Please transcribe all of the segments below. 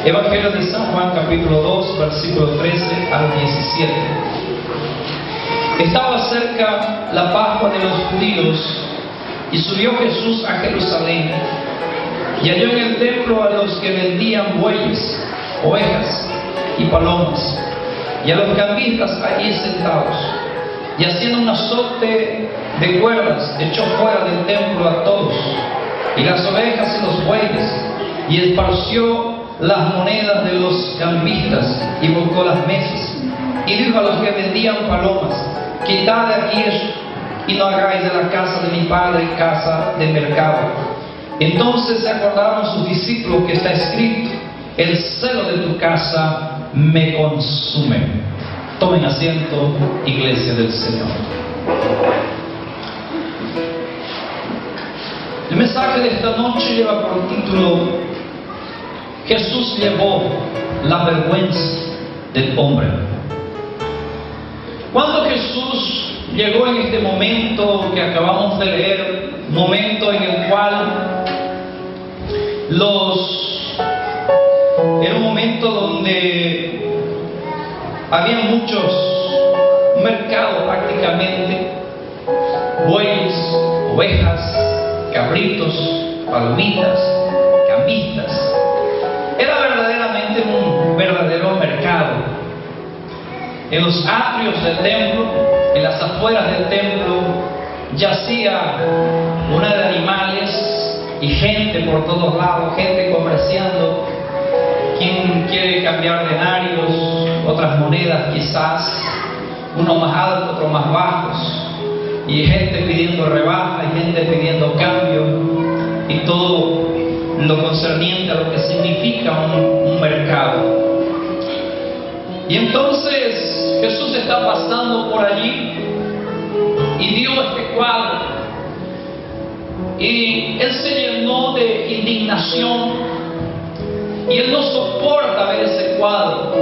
Evangelio de San Juan, capítulo 2, versículo 13 al 17. Estaba cerca la Pascua de los judíos y subió Jesús a Jerusalén y halló en el templo a los que vendían bueyes, ovejas y palomas, y a los cambistas allí sentados, y haciendo un azote de cuerdas echó fuera del templo a todos, y las ovejas y los bueyes, y esparció las monedas de los cambistas y volcó las mesas, y dijo a los que vendían palomas: quitad de aquí esto, y no hagáis de la casa de mi padre casa de mercado. Entonces se acordaron sus discípulos que está escrito: el celo de tu casa me consume. Tomen asiento, iglesia del Señor. El mensaje de esta noche lleva por título: Jesús llevó la vergüenza del hombre. Cuando Jesús llegó en este momento que acabamos de leer, momento en el cual era un momento donde había muchos mercados prácticamente, bueyes, ovejas, cabritos, palomitas, cambistas. Era verdaderamente un verdadero mercado. En los atrios del templo, en las afueras del templo, yacía una de animales y gente por todos lados, gente comerciando, quien quiere cambiar denarios, otras monedas quizás, unos más altos, otros más bajos, y gente pidiendo rebaja, y gente pidiendo cambio, y todo lo concerniente a lo que significa un mercado. Y entonces Jesús está pasando por allí y vio este cuadro, y él se llenó de indignación, y él no soporta ver ese cuadro,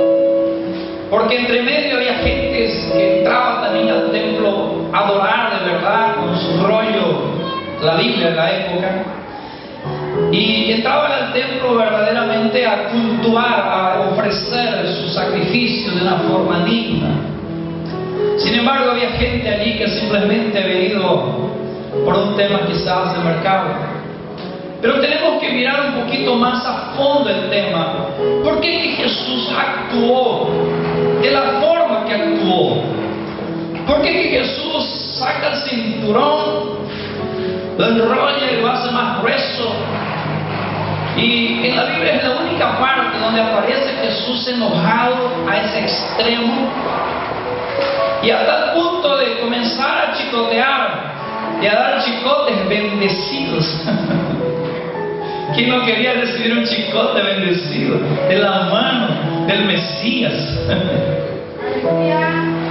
porque entre medio había gente que entraba también al templo a adorar de verdad con su rollo, la Biblia de la época, y entraban al templo verdaderamente a cultuar, a ofrecer su sacrificio de una forma digna. Sin embargo, había gente allí que simplemente ha venido por un tema quizás de mercado. Pero tenemos que mirar un poquito más a fondo el tema. ¿Por qué que Jesús actuó de la forma que actuó? ¿Por qué que Jesús saca el cinturón, lo enrolla y lo hace más grueso? Y en la Biblia es la única parte donde aparece Jesús enojado a ese extremo, y a tal punto de comenzar a chicotear y a dar chicotes bendecidos. ¿Quién no quería recibir un chicote bendecido de la mano del Mesías?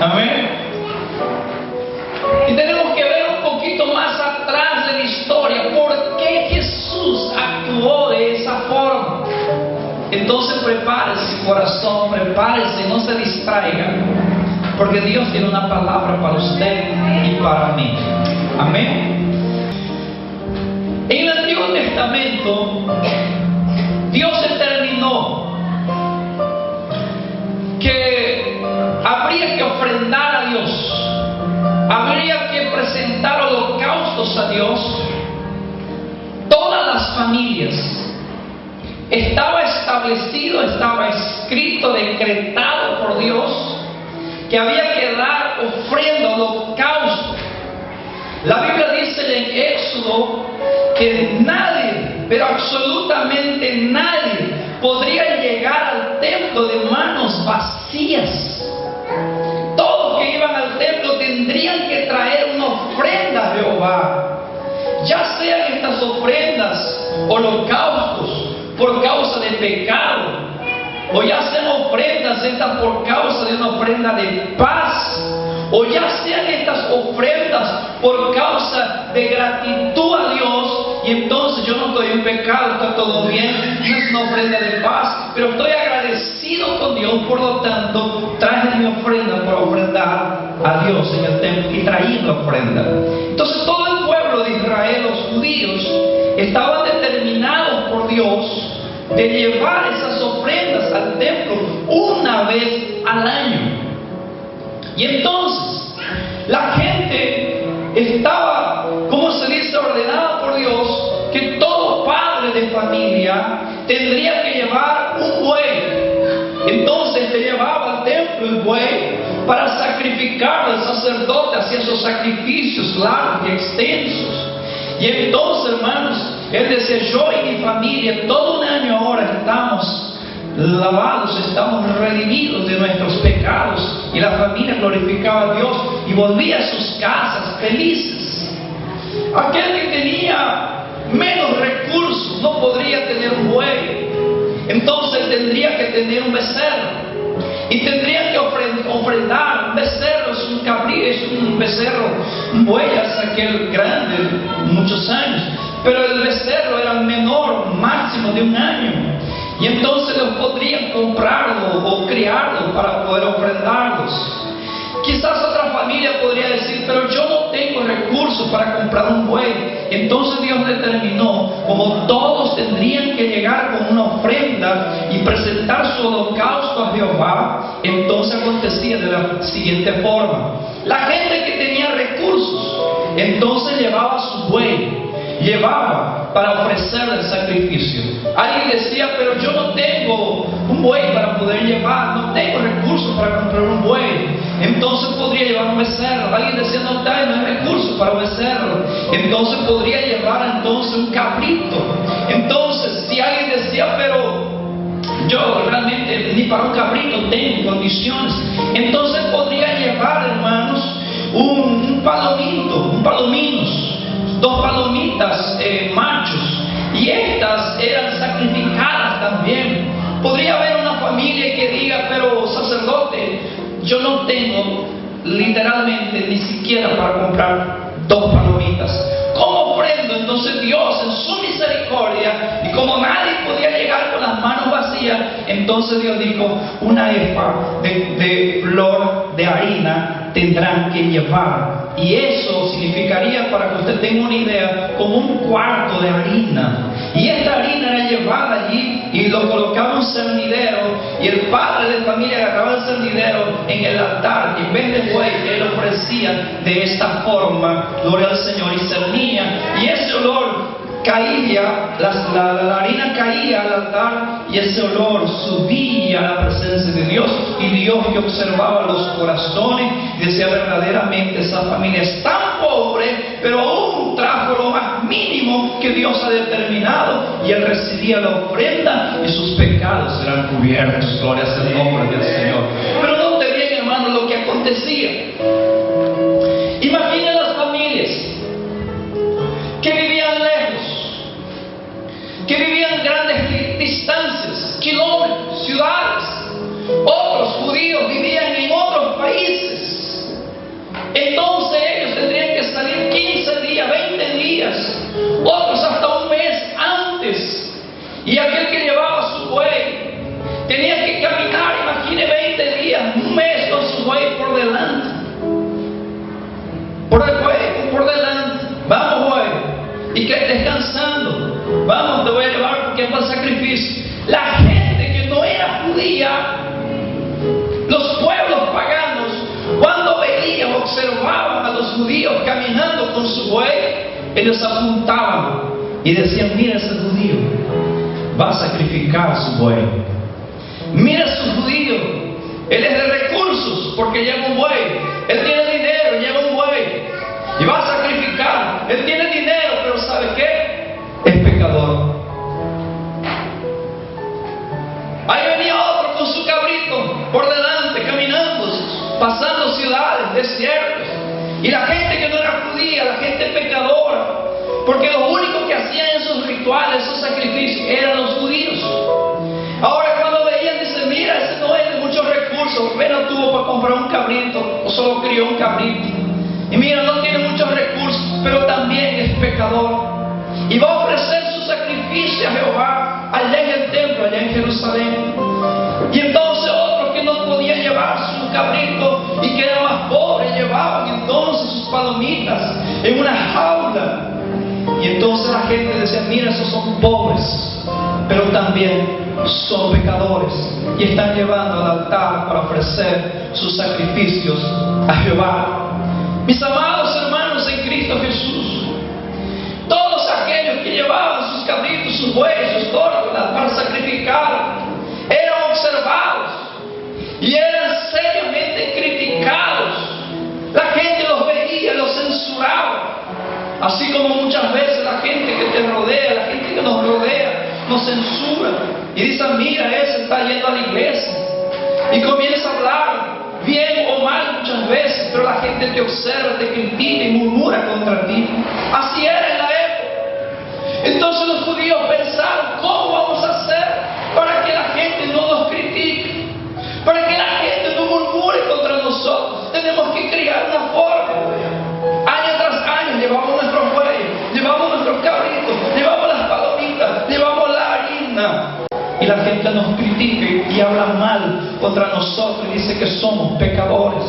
Amén. Y tenemos que ver un poquito más atrás de la historia. ¿Por qué Jesús actuó de esa forma? Entonces prepárese, corazón, prepárese, no se distraiga, porque Dios tiene una palabra para usted y para mí. Amén. En el Antiguo Testamento, Dios determinó que habría que ofrendar a Dios, habría que presentar holocaustos a Dios. Todas las familias, estaba establecido, estaba escrito, decretado por Dios, que había que dar ofrenda, holocausto. La Biblia dice en Éxodo que nadie, pero absolutamente nadie, podría llegar al templo de manos vacías. Todos que iban al templo tendrían que traer una ofrenda a Jehová, ya sean estas ofrendas holocaustos por causa de pecado, o ya sean ofrendas estas por causa de una ofrenda de paz, o ya sean estas ofrendas por causa de gratitud a Dios. Y entonces yo no estoy en pecado, está todo bien, no es una ofrenda de paz, pero estoy agradecido con Dios, por lo tanto traje mi ofrenda para ofrendar a Dios en el templo, y traí la ofrenda. Entonces todo el pueblo de Israel, los judíos, estaban determinados por Dios de llevar esas ofrendas ofrendas al templo una vez al año. Y entonces la gente estaba, como se dice, ordenada por Dios, que todo padre de familia tendría que llevar un buey. Entonces se llevaba al templo el buey para sacrificar. El sacerdote hacía esos sacrificios largos y extensos. Y entonces, hermanos, él decía: yo y mi familia todo un año ahora estamos lavados, estamos redimidos de nuestros pecados. Y la familia glorificaba a Dios y volvía a sus casas felices. Aquel que tenía menos recursos no podría tener un buey, entonces tendría que tener un becerro. Y tendría que ofrendar. Un becerro es un cabrío, es un becerro, un buey hasta aquel grande, muchos años. Pero el becerro era el menor, máximo de un año. Y entonces los podrían comprarlo o criarlo para poder ofrendarlos. Quizás otra familia podría decir: pero yo no tengo recursos para comprar un buey. Entonces Dios determinó, como todos tendrían que llegar con una ofrenda y presentar su holocausto a Jehová, entonces acontecía de la siguiente forma: la gente que tenía recursos, entonces llevaba su buey, llevaba para ofrecer el sacrificio. Alguien decía: pero yo no tengo un buey para poder llevar, no tengo recursos para comprar un buey. Entonces podría llevar un becerro. Alguien decía: no hay recursos para un becerro. Entonces podría llevar un cabrito. Entonces, si alguien decía: pero yo realmente ni para un cabrito tengo condiciones, entonces podría llevar, hermanos, un palominos, 2 palomitas machos, y estas eran sacrificadas también. Podría haber una familia que diga: pero sacerdote, yo no tengo literalmente ni siquiera para comprar 2 palomitas. ¿Cómo ofrendo? Entonces Dios, en su misericordia, y como nadie podía llegar con las manos vacías, entonces Dios dijo: una efa de flor de harina tendrán que llevar. Y eso significaría, para que usted tenga una idea, como un cuarto de harina. Y esta harina era llevada allí y lo colocaba en un cernidero, y el padre de familia agarraba el cernidero en el altar, y en vez de buey él ofrecía de esta forma, gloria al Señor, y cernía, y ese olor caía, la harina caía al altar, y ese olor subía a la presencia de Dios. Y Dios, que observaba los corazones, y decía: verdaderamente esa familia es tan pobre, pero aún trajo lo más mínimo que Dios ha determinado, y él recibía la ofrenda y sus pecados eran cubiertos. Gloria al nombre del Señor. Pero note bien, hermano, lo que acontecía. Imaginen las familias que vivían lejos, que vivían grandes distancias, kilómetros, ciudades. Otros judíos vivían en otros países. Entonces ellos tendrían que salir 15 días, 20 días, otros hasta un mes antes. Y aquel que llevaba su buey tenía que caminar, imagine, 20 días, un mes con su buey por delante. Por el buey, por delante. Vamos, buey. Y que descansando. Vamos, te voy a llevar porque es para el sacrificio. La gente que no era judía, los pueblos paganos, cuando veían, observaban a los judíos caminando con su buey, ellos apuntaban y decían: mira ese judío, va a sacrificar a su buey. Mira su judío, él es de recursos porque lleva un buey. Él tiene dinero, lleva un buey y va a sacrificar. Él tiene dinero, pero ¿sabe qué? Es pecador. Ahí venía otro con su cabrito por delante, caminando, pasando ciudades, desiertos. Y la gente que no era judía, la gente pecadora, porque lo único que hacían esos rituales, esos sacrificios, eran los judíos. Ahora cuando veían, dicen: mira, ese no es de muchos recursos, apenas tuvo para comprar un cabrito, o solo crió un cabrito. Y mira, no tiene muchos recursos, pero también es pecador. Y va a ofrecer su sacrificio a Jehová allá en el templo, allá en Jerusalén. Y entonces otros que no podían llevar su cabrito y que eran más pobres, llevaban entonces sus palomitas en una jaula. Y entonces la gente decía: mira, esos son pobres, pero también son pecadores y están llevando al altar para ofrecer sus sacrificios a Jehová. Mis amados hermanos en Cristo Jesús, todos aquellos que llevaban sus cabritos, sus bueyes, sus tórtolas para sacrificar, eran observados y eran seriamente criticados. La gente los veía, los censuraba. Así como muchas veces la gente que te rodea, la gente que nos rodea, nos censura y dice: mira, ese está yendo a la iglesia, y comienza a hablar bien o mal muchas veces, pero la gente te observa, te critica y murmura contra ti. Así era en la época. Entonces los judíos pensaron: ¿cómo vamos a hacer para que la gente no nos critique? Para que la gente no murmure contra nosotros. Tenemos que crear una forma. Año tras año llevamos nuestros bueyes, llevamos nuestros cabritos, llevamos las palomitas, llevamos la harina, y la gente nos critica y habla mal contra nosotros y dice que somos pecadores.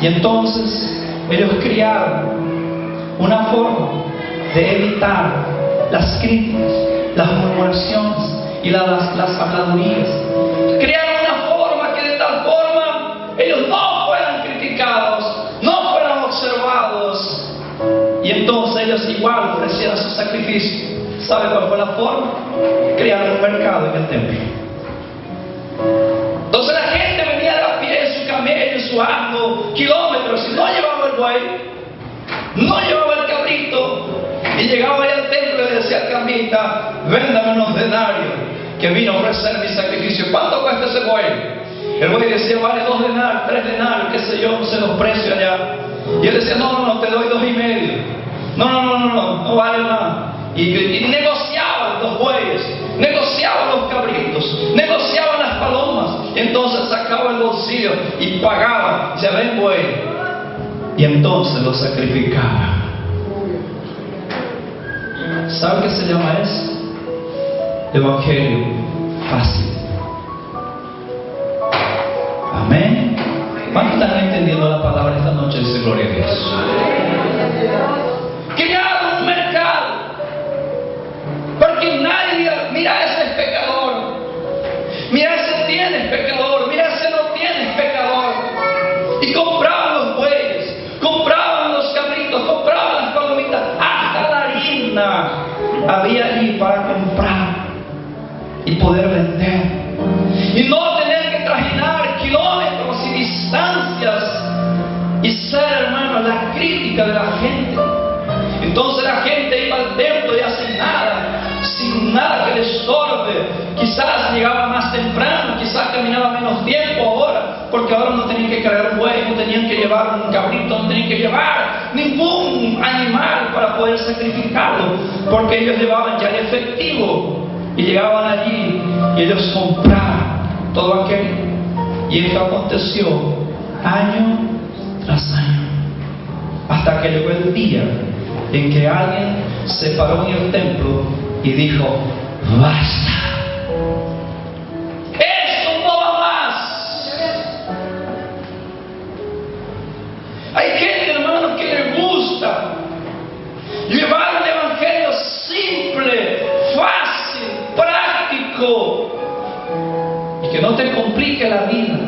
Y entonces ellos crearon una forma de evitar las críticas, las murmuraciones y las habladurías. Crearon una forma que de tal forma ellos no fueran criticados, no fueran observados, y entonces ellos igual ofrecieran su sacrificio. ¿Sabe cuál fue la forma? Crear un mercado en el templo. Entonces la gente venía de a pie en su camello, en su asno, kilómetros, y no llevaba el buey, no llevaba el cabrito, y llegaba ahí al templo y le decía al cambista: véndame unos denarios, que vino a ofrecer mi sacrificio. ¿Cuánto cuesta ese buey? El buey decía: vale 2 denarios, 3 denarios, qué sé yo, no sé los precios allá. Y él decía: no, te doy 2,5. No vale nada. Y negociaban los bueyes, negociaban los cabritos, negociaban las palomas. Y entonces sacaba el bolsillo y pagaba. Se ven buey. Y entonces lo sacrificaba. ¿Sabe qué se llama eso? Evangelio fácil. Amén. ¿Cuántos están entendiendo la palabra esta noche? Dice gloria a Dios. Crearon un mercado para que nadie diga: mira, ese es pecador, mira, ese tiene pecador, mira, ese no tiene pecador. Y compraban los bueyes, compraban los cabritos, compraban las palomitas, hasta la harina había allí para comprar y poder vender, y no tener que trajinar kilómetros y distancias y ser, hermano, la crítica de la gente. Entonces la gente iba al templo y sin nada que le estorbe. Quizás llegaba más temprano, quizás caminaba menos tiempo ahora, porque ahora no tenían que cargar un buey, no tenían que llevar un cabrito, no tenían que llevar ningún animal para poder sacrificarlo, porque ellos llevaban ya el efectivo y llegaban allí y ellos compraban todo aquello. Y esto aconteció año tras año, hasta que llegó el día en que alguien se paró en el templo y dijo: basta, esto no va más. Hay gente, hermano, que le gusta llevar un evangelio simple, fácil, práctico, y que no te complique la vida,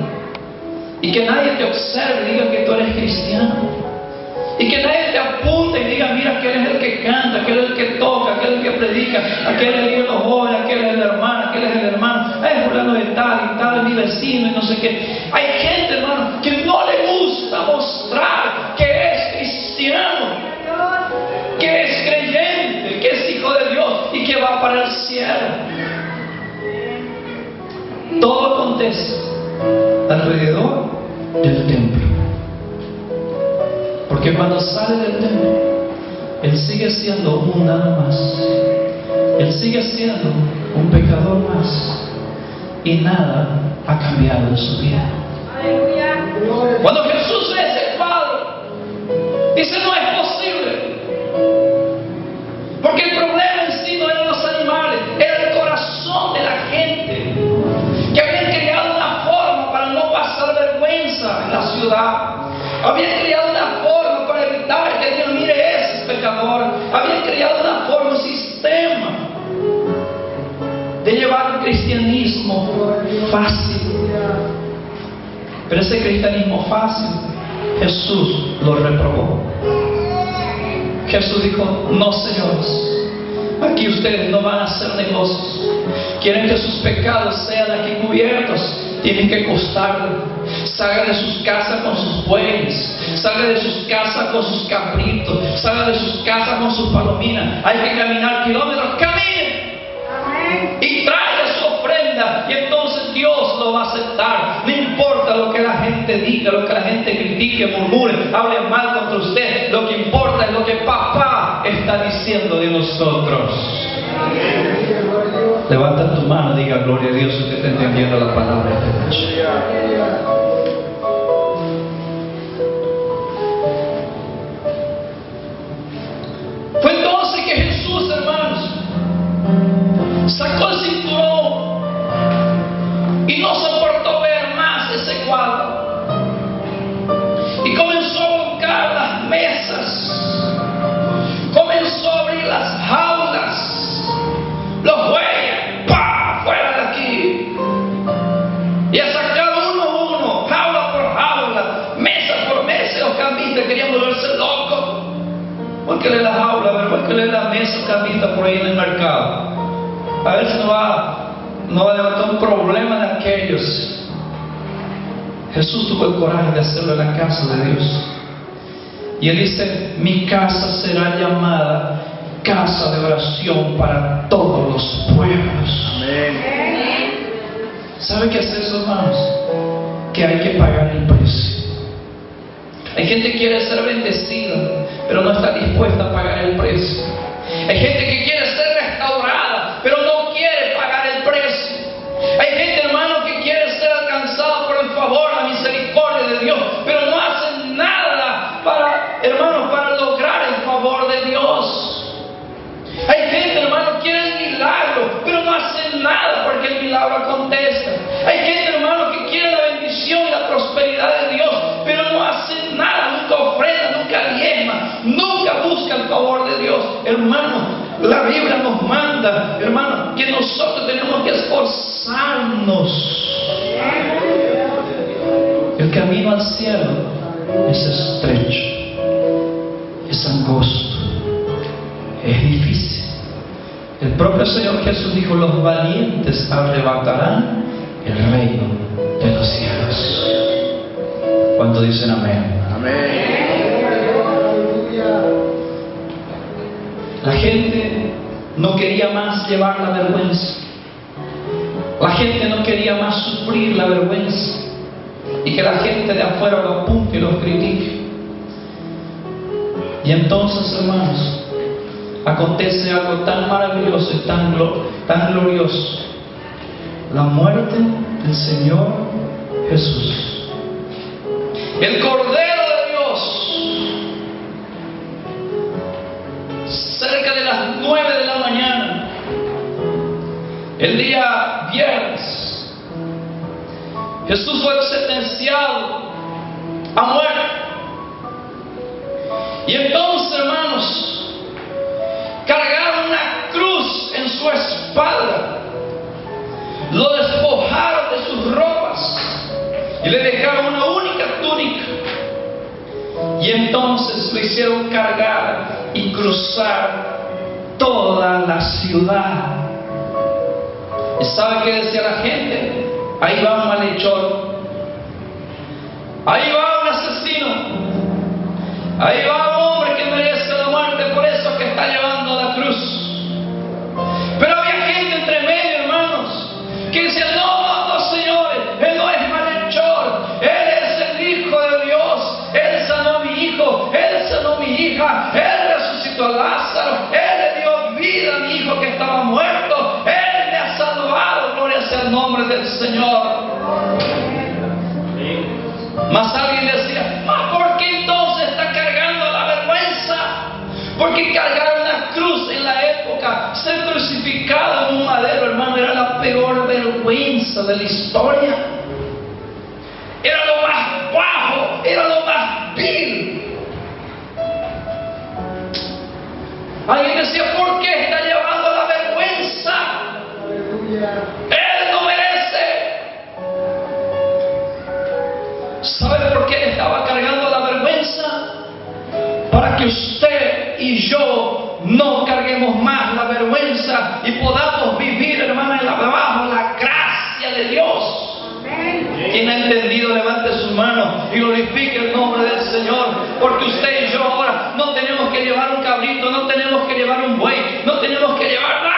y que nadie te observe y diga que tú eres cristiano. Y que nadie te apunte y diga: mira, aquel es el que canta, aquel es el que toca, aquel es el que predica, aquel es el que los jóvenes, aquel es el hermano, aquel es el hermano, es fulano de tal y tal, es mi vecino y no sé qué. Hay gente, hermano, que no le gusta mostrar que es cristiano, que es creyente, que es hijo de Dios y que va para el cielo. Todo acontece alrededor del templo. Porque cuando sale del templo, él sigue siendo un mundano más. Él sigue siendo un pecador más. Y nada ha cambiado en su vida. Cuando Jesús ve ese cuadro, dice: no es posible. Porque el problema en sí no eran los animales, era el corazón de la gente, que habían creado una forma para no pasar vergüenza en la ciudad. Habían creado una forma para evitar que Dios mire: ese es pecador. Habían creado una forma, un sistema de llevar un cristiano cristianismo fácil. Pero ese cristianismo fácil, Jesús lo reprobó. Jesús dijo: no, señores, aquí ustedes no van a hacer negocios. Quieren que sus pecados sean aquí cubiertos, tienen que costarle. Salga de sus casas con sus bueyes, salga de sus casas con sus cabritos, salga de sus casas con sus palominas. Hay que caminar kilómetros, caminen y traiga su ofrenda, y entonces Dios lo va a aceptar. No importa lo que la gente diga, lo que la gente critique, murmure, hable mal contra usted. Lo que importa es lo que papá está diciendo de nosotros. Levanta tu mano y diga: gloria a Dios, usted está entendiendo la palabra esta noche. Fue entonces que Jesús, hermanos, sacó el cinturón y no soportó ver más ese cuadro, y comenzó a buscar las mesas, comenzó a abrir las jaulas, los bueyes, ¡pah!, fuera de aquí, y a sacar uno a uno, jaula por jaula, mesa por mesa. Los cambistas querían volverse locos. ¿Por qué le da jaula? ¿Por qué le da mesa cambista por ahí en el mercado? A ver si no va a levantar un problema de aquellos. Jesús tuvo el coraje de hacerlo en la casa de Dios. Y Él dice: mi casa será llamada casa de oración para todos los pueblos. Amén. ¿Sabe qué es eso, hermanos? Que hay que pagar el precio. Hay gente que quiere ser bendecida, pero no está dispuesta a pagar el precio. Hay gente que quiere ser restaurada, pero no quiere pagar el precio. Hay gente, hermano, que quiere ser alcanzada por el favor, la misericordia de Dios, pero no hacen nada para lograr el favor de Dios. Hay gente, hermano, que quiere el milagro, pero no hacen nada para que el milagro acontezca. Hay gente, hermano, que quiere la bendición y la prosperidad de Dios, pero no hacen nada, nunca ofrenda, nunca diezma, nunca busca el favor de Dios. Hermano, la Biblia nos manda, hermano, que nosotros tenemos que esforzarnos. El camino al cielo es estrecho, es angosto, es difícil. El propio Señor Jesús dijo: los valientes arrebatarán el reino de los cielos. ¿Cuántos dicen amén? Amén. La gente no quería más llevar la vergüenza. La gente no quería más sufrir la vergüenza y que la gente de afuera lo apunte y lo critique. Y entonces, hermanos, acontece algo tan maravilloso y tan glorioso: la muerte del Señor Jesús, el Cordero de Dios. Cerca de las 9 de la mañana, el día viernes, Jesús fue sentenciado a muerte. Y entonces, hermanos, cargaron una cruz en su espalda, lo despojaron de sus ropas y le dejaron una única túnica. Y entonces lo hicieron cargar y cruzar toda la ciudad. ¿Y sabe qué decía la gente? Ahí va un malhechor, ahí va un asesino, ahí va un hombre que merece la muerte, por eso que está llevando la cruz. Pero había gente entre medio, hermanos, que decía: no, señores, Él no es malhechor, Él es el Hijo de Dios, Él sanó a mi hijo, Él sanó a mi hija, Él resucitó a Lázaro, Él le dio vida a mi hijo que estaba muerto, Él me ha salvado, gloria sea el nombre del Señor. Mas alguien decía: ¿por qué entonces está cargando la vergüenza? Porque cargar una cruz en la época, ser crucificado en un madero, hermano, era la peor vergüenza de la historia. Era lo más bajo, era lo más vil. Alguien decía: ¿por qué está llevando la vergüenza? Él no merece usted y yo no carguemos más la vergüenza y podamos vivir, hermano, bajo la gracia de Dios. Quien ha entendido, levante su mano y glorifique el nombre del Señor, porque usted y yo ahora no tenemos que llevar un cabrito, no tenemos que llevar un buey, no tenemos que llevar nada.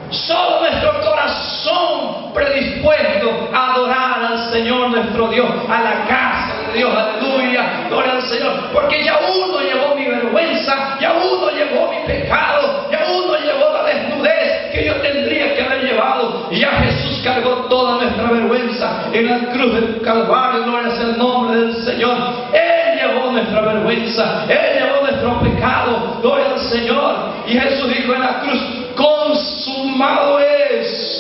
Solo nuestro corazón predispuesto a adorar al Señor nuestro Dios, a la casa de Dios, aleluya, gloria al Señor, porque ya uno llevó mi vergüenza, ya uno llevó mi pecado, ya uno llevó la desnudez que yo tendría que haber llevado. Ya Jesús cargó toda nuestra vergüenza en la cruz del Calvario, gloria sea el nombre del Señor. Él llevó nuestra vergüenza, Él llevó nuestro pecado, gloria al Señor. Y Jesús dijo en la cruz: consumado es.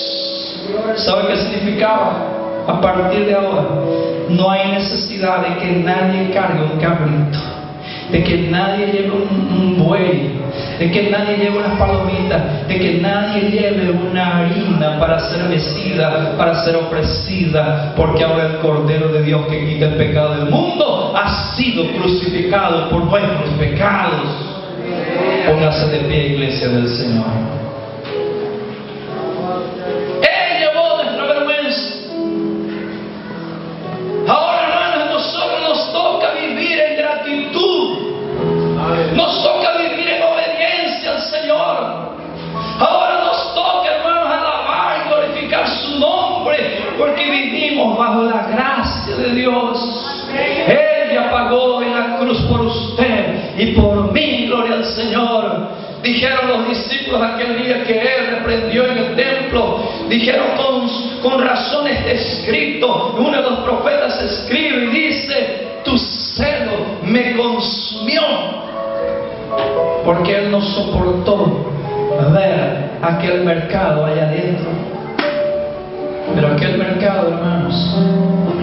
¿Sabe qué significaba? A partir de ahora no hay necesidad de que nadie cargue un cabrito, de que nadie lleve un buey, de que nadie lleve unas palomitas, de que nadie lleve una harina para ser mecida, para ser ofrecida, porque ahora el Cordero de Dios que quita el pecado del mundo ha sido crucificado por nuestros pecados. Póngase de pie, iglesia del Señor. Él llevó nuestra vergüenza. Ahora, hermanos, a nosotros nos toca vivir en gratitud. Nos toca vivir en obediencia al Señor. Ahora nos toca, hermanos, alabar y glorificar su nombre, porque vivimos bajo la gracia de Dios. Él ya pagó en la cruz por usted y por mí, gloria al Señor. Dijeron los discípulos aquel día que Él reprendió en el templo, dijeron: con razón está escrito. Uno de los profetas escribe y dice: tu celo me consumió, porque Él no soportó ver aquel mercado allá adentro. Pero aquel mercado, hermanos,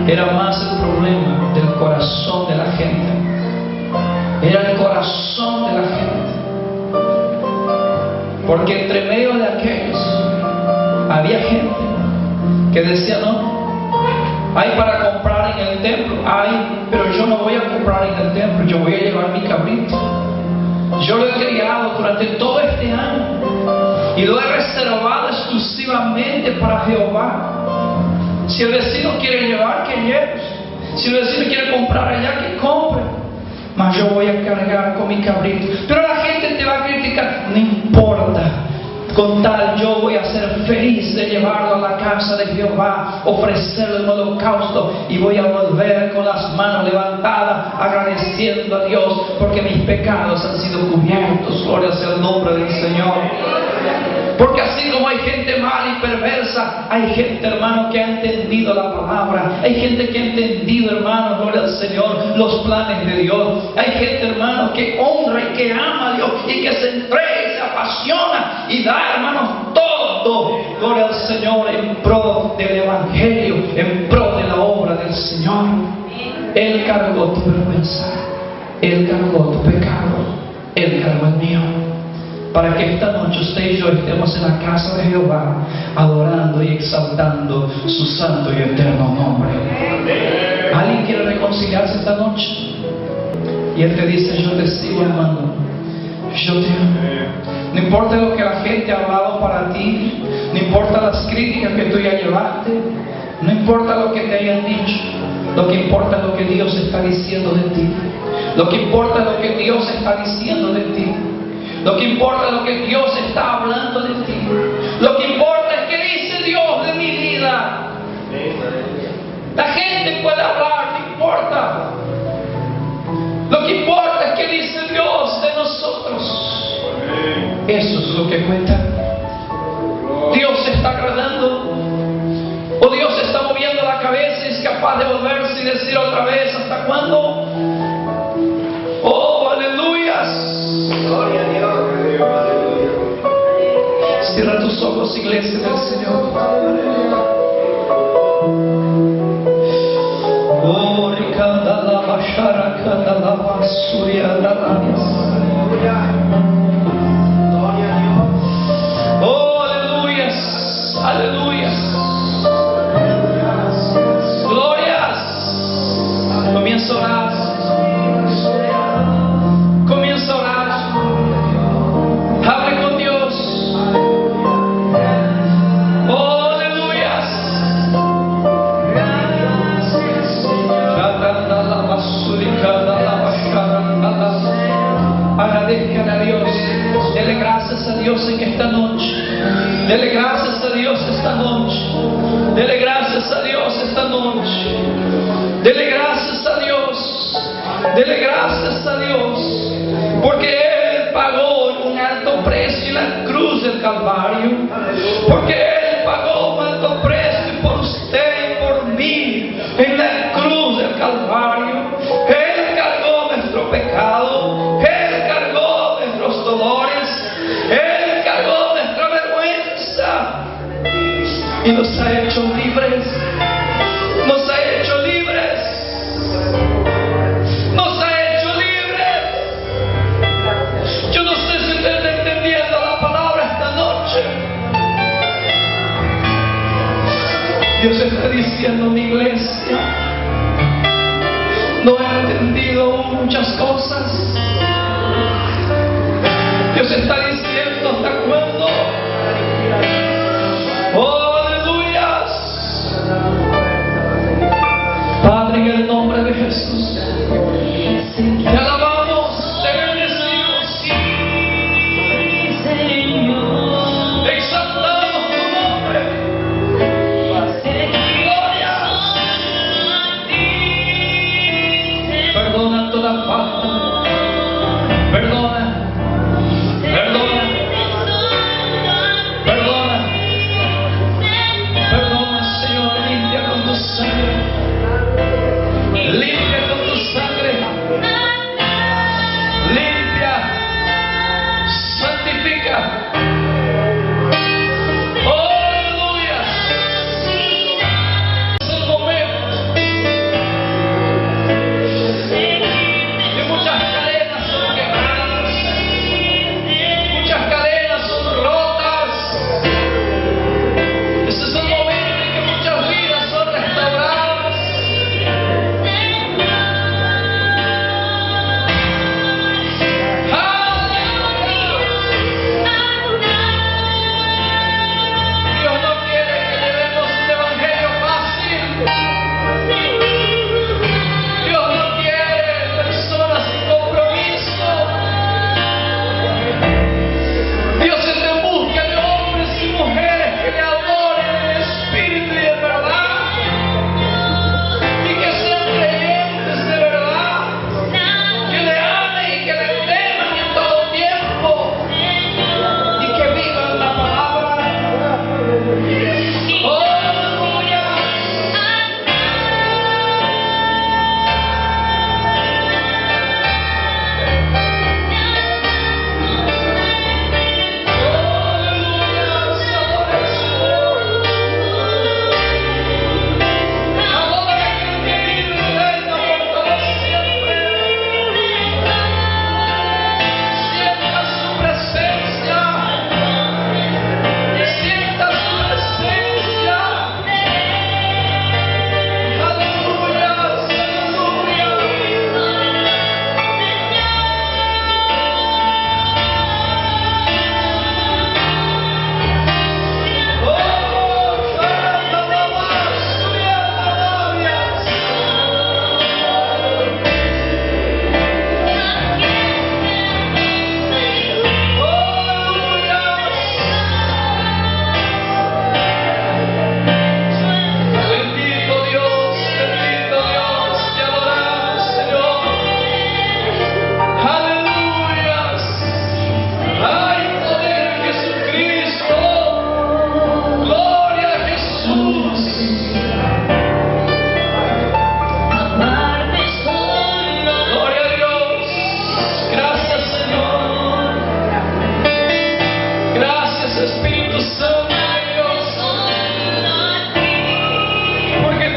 era más el problema del corazón de la gente. Era el corazón de la gente. Porque entre medio de aquellos había gente que decía: no, hay para comprar en el templo, hay, pero yo no voy a comprar en el templo, yo voy a llevar mi cabrito. Yo lo he criado durante todo este año y lo he reservado exclusivamente para Jehová. Si el vecino quiere llevar, que lleve. Si el vecino quiere comprar allá, que compre. Mas yo voy a cargar con mi cabrito. Pero la gente te va a criticar. No importa. Con tal, yo voy a ser feliz de llevarlo a la casa de Jehová, ofrecerle un holocausto, y voy a volver con las manos levantadas, agradeciendo a Dios, porque mis pecados han sido cubiertos. Gloria sea el nombre del Señor. Porque así como hay gente mala y perversa, hay gente, hermano, que ha entendido la palabra. Hay gente que ha entendido, hermano, gloria al Señor, los planes de Dios. Hay gente, hermano, que honra y que ama a Dios y que se entrega y se apasiona y da, hermano, todo, gloria al Señor, en pro del Evangelio, en pro de la obra del Señor. Él cargó tu vergüenza, Él cargó tu pecado, Él cargó el mío, para que esta noche usted y yo estemos en la casa de Jehová, adorando y exaltando su santo y eterno nombre. ¿Alguien quiere reconciliarse esta noche? Y Él te dice: yo te sigo amando, yo te amo. No importa lo que la gente ha hablado para ti, no importa las críticas que tú ya llevaste, no importa lo que te hayan dicho. Lo que importa es lo que Dios está diciendo de ti. Lo que importa es lo que Dios está diciendo de ti. Lo que importa es lo que Dios está hablando de ti. Lo que importa es qué dice Dios de mi vida. La gente puede hablar, no importa. Lo que importa es qué dice Dios de nosotros. Eso es lo que cuenta. Dios se está agradando, o Dios está moviendo la cabeza y es capaz de volverse y decir otra vez: ¿hasta cuándo? Oh, aleluyas. Gloria a Dios. Cierra tus ojos, iglesia del Señor. Oh, ricandala bashara candala basuria dalanis. Oh, aleluyas, aleluyas. Glorias. Comienza a orar. Dele gracias a Dios esta noche. Dele gracias a Dios esta noche. Dele gracias a Dios. Dele gracias a Dios. Porque Él pagó un alto precio en la cruz del Calvario. Porque Él pagó un alto precio por usted y por mí en la cruz del Calvario. Él cargó nuestro pecado. Él cargó nuestros dolores. Él cargó nuestra vergüenza. Y nos ha hecho libres. Nos ha hecho libres. Nos ha hecho libres. Yo no sé si usted está entendiendo la palabra esta noche. Dios está diciendo: mi iglesia, no he entendido muchas cosas. Dios está diciendo: ¿hasta cuándo? ¡Oh, aleluya! Padre, en el nombre de Jesús,